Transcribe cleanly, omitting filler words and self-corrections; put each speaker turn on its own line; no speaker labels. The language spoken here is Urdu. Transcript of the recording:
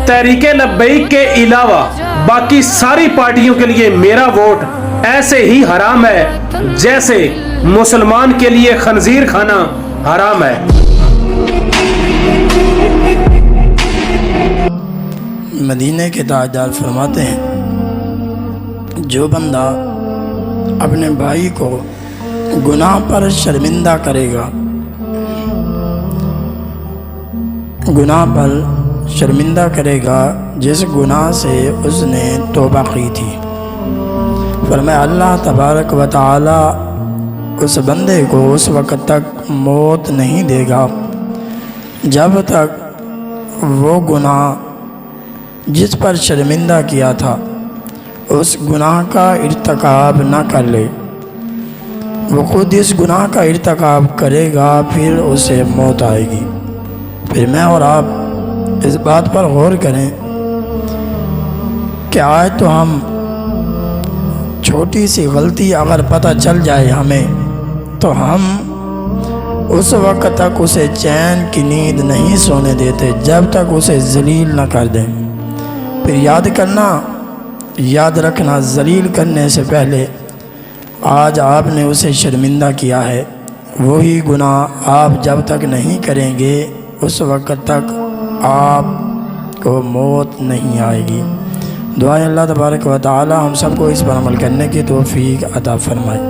تحریک لبیک کے علاوہ باقی ساری پارٹیوں کے لیے میرا ووٹ ایسے ہی حرام ہے جیسے مسلمان کے لیے خنزیر کھانا حرام ہے۔
مدینہ کے تاجدار فرماتے ہیں جو بندہ اپنے بھائی کو گناہ پر شرمندہ کرے گا، گناہ پر شرمندہ کرے گا جس گناہ سے اس نے توبہ کی تھی، فرمایا اللہ تبارک و تعالی اس بندے کو اس وقت تک موت نہیں دے گا جب تک وہ گناہ جس پر شرمندہ کیا تھا اس گناہ کا ارتکاب نہ کر لے۔ وہ خود اس گناہ کا ارتکاب کرے گا پھر اسے موت آئے گی۔ پھر میں اور آپ اس بات پر غور کریں کہ آج تو ہم چھوٹی سی غلطی اگر پتہ چل جائے ہمیں تو ہم اس وقت تک اسے چین کی نیند نہیں سونے دیتے جب تک اسے ذلیل نہ کر دیں۔ پھر یاد رکھنا ذلیل کرنے سے پہلے آج آپ نے اسے شرمندہ کیا ہے، وہی گناہ آپ جب تک نہیں کریں گے اس وقت تک آپ کو موت نہیں آئے گی۔ دعائیں اللہ تبارک و تعالی ہم سب کو اس پر عمل کرنے کی توفیق عطا فرمائے۔